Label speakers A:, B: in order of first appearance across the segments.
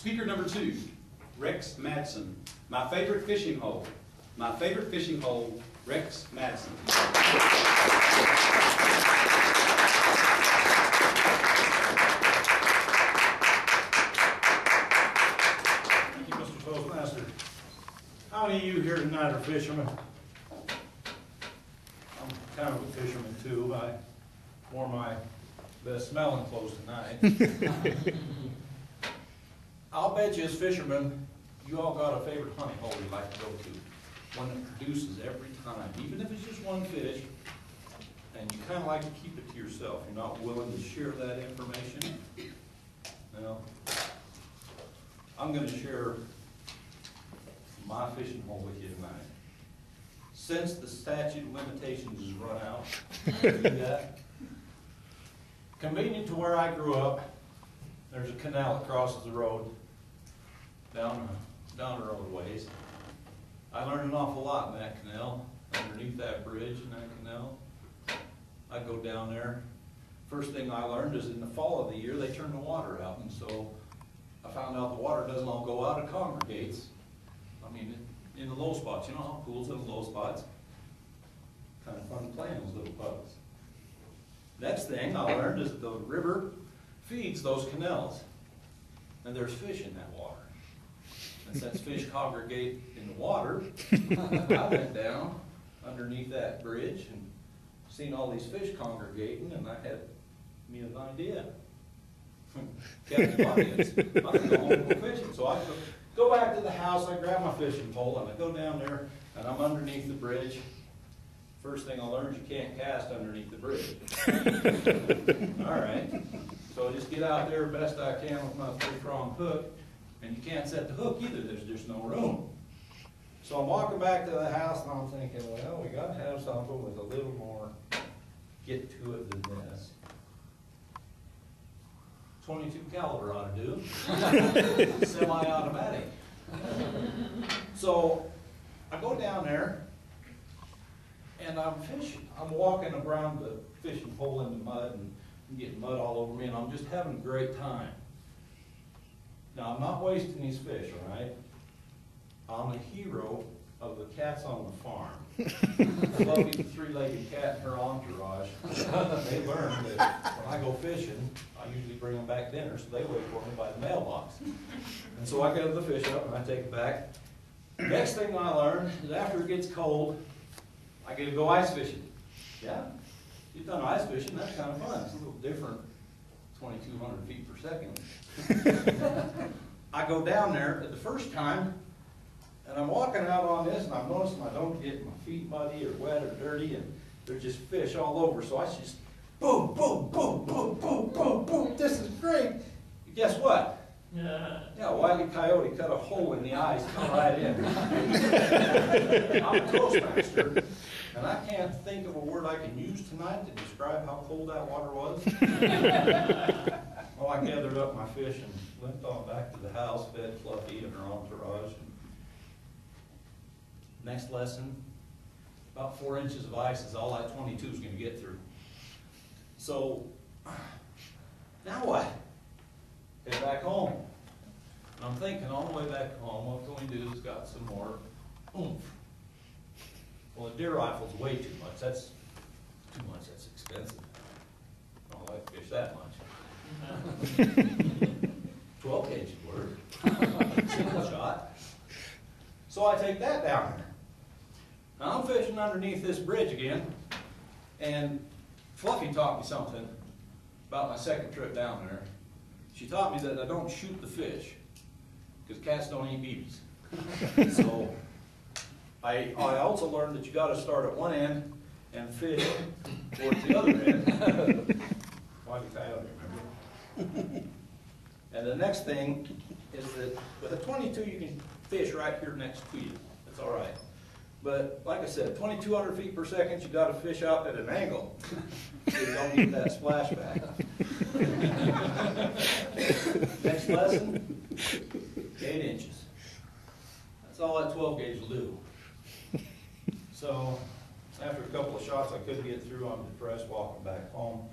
A: Speaker number 2, Rex Madsen. My favorite fishing hole. My favorite fishing hole, Rex Madsen.
B: Thank you, Mr. Toastmaster. How many of you here tonight are fishermen? I'm kind of a fisherman too. I wore my best smelling clothes tonight. I'll bet you as fishermen, you all got a favorite hunting hole you like to go to. One that produces every time, even if it's just one fish, and you kind of like to keep it to yourself. You're not willing to share that information. Well, I'm going to share my fishing hole with you tonight. Since the statute of limitations has run out, do that. Convenient to where I grew up, there's a canal that crosses the road down the road ways. I learned an awful lot in that canal, underneath that bridge in that canal. I go down there. First thing I learned is in the fall of the year, they turn the water out, and so I found out the water doesn't all go out, it congregates. I mean, in the low spots, you know how pools in the low spots? Kind of fun playing those little puddles. Next thing I learned is the river feeds those canals, and there's fish in that water. And since fish congregate in the water, I went down underneath that bridge and seen all these fish congregating, and I had me an idea. Captain audience, I'm going to go home and go fishing. So I go back to the house, I grab my fishing pole, and I go down there, and I'm underneath the bridge. First thing I learned, you can't cast underneath the bridge. All right. So I just get out there best I can with my 3-prong hook, and you can't set the hook either, there's just no room. So I'm walking back to the house, and I'm thinking, well, we got to have something with a little more get to it than this. 22 caliber ought to do. Semi-automatic. So I go down there, and I'm fishing. I'm walking around the fishing pole in the mud, and I'm getting mud all over me, and I'm just having a great time. Now, I'm not wasting these fish, all right? I'm a hero of the cats on the farm. Fluffy, the 3-legged cat and her entourage. They learned that when I go fishing, I usually bring them back dinner, so they wait for me by the mailbox. And so I get the fish up, and I take it back. Next thing I learn is after it gets cold, I get to go ice fishing. Yeah, you've done ice fishing, that's kind of fun. It's a little different, 2,200 feet per second. I go down there at the first time, and I'm walking out on this, and I'm noticing I don't get my feet muddy or wet or dirty, and there's just fish all over. So I just boom, boom, boom, boom, boom, boom, boom. This is great. Guess what? Yeah, Wile E. Coyote cut a hole in the ice, come right in. I'm a Toastmaster, and I can't think of a word I can use tonight to describe how cold that water was. Well, I gathered up my fish and limped on back to the house, fed Fluffy and her entourage. Next lesson, about 4 inches of ice is all that 22 is going to get through. So, now what? Head back home. And I'm thinking on the way back home, what can we do is got some more oomph. Well, a deer rifle's way too much. That's too much. That's expensive. I don't like to fish that much. 12 gauge would work. Single shot. So I take that down there. Now I'm fishing underneath this bridge again, and Fluffy taught me something about my second trip down there. She taught me that I don't shoot the fish, because cats don't eat BBs. So I also learned that you got to start at one end and fish towards the other end. Why did Coyote remember? And the next thing is that with a 22 you can fish right here next to you. That's all right. But like I said, 2,200 feet per second, you got to fish out at an angle. So you don't need that splashback. Next lesson, 8 inches. That's all that 12 gauge will do. So after a couple of shots I couldn't get through, I'm depressed walking back home.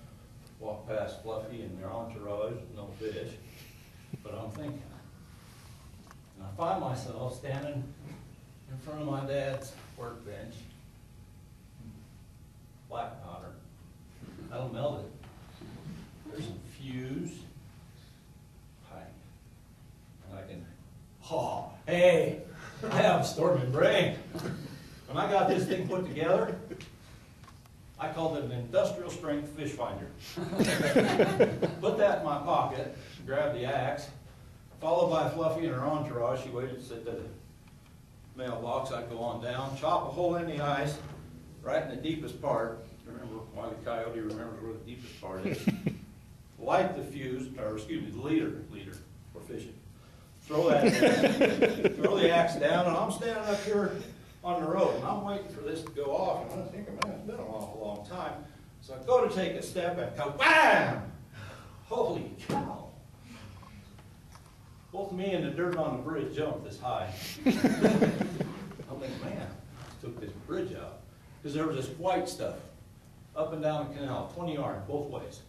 B: Walk past Fluffy and their entourage, no fish. But I'm thinking, And I find myself standing in front of my dad's workbench. Black powder. That'll melt it. There's some fuse. Pipe. And I can, oh, hey, I have a storming brain. When I got this thing put together, I called it an industrial strength fish finder. Put that in my pocket, grab the axe, followed by Fluffy and her entourage. She waited to sit at the mailbox. I'd go on down, chop a hole in the ice, right in the deepest part. Remember, Wile E. Coyote remembers where the deepest part is. Light the fuse, or excuse me, the leader for fishing. Throw that in, throw the axe down, and I'm standing up here on the road, and I'm waiting for this to go off, and I'm thinking, man, it's been an awful long time. So I go to take a step, and go, wham! Holy cow! Both me and the dirt on the bridge jumped this high. I'm thinking, man, I took this bridge out. Because there was this white stuff up and down the canal, 20 yards, both ways.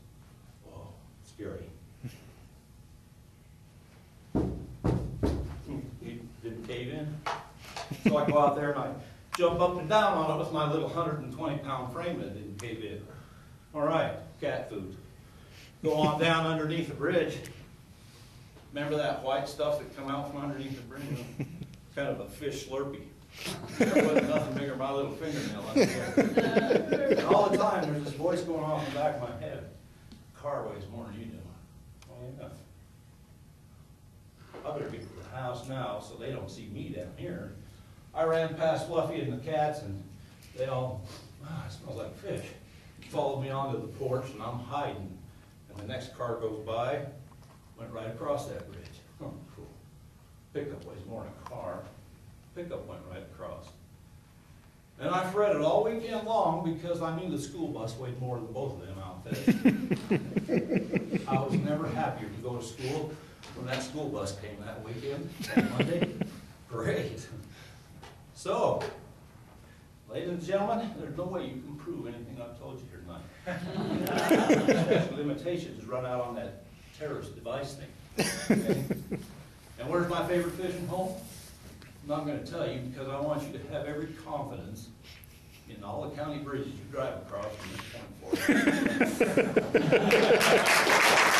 B: Whoa, scary. It didn't cave in. So I go out there and I jump up and down on it with my little 120-pound frame that didn't cave in. All right, cat food. Go on down underneath the bridge. Remember that white stuff that come out from underneath the bridge? Kind of a fish slurpee. There wasn't nothing bigger than my little fingernail under there. And all the time there's this voice going off in the back of my head. Car weighs more than you do. Oh yeah. I better get to the house now so they don't see me down here. I ran past Fluffy and the cats, and they all, it smells like fish. Followed me onto the porch, and I'm hiding. And the next car goes by, went right across that bridge. Oh, cool. Pickup weighs more than a car. Pickup went right across. And I fretted all weekend long because I knew the school bus weighed more than both of them outfits. I was never happier to go to school when that school bus came that weekend, that Monday. Great. So, ladies and gentlemen, there's no way you can prove anything I've told you here tonight. Statute of limitations run out on that terrorist device thing. Okay? And where's my favorite fishing hole? I'm not going to tell you because I want you to have every confidence in all the county bridges you drive across from this point forward.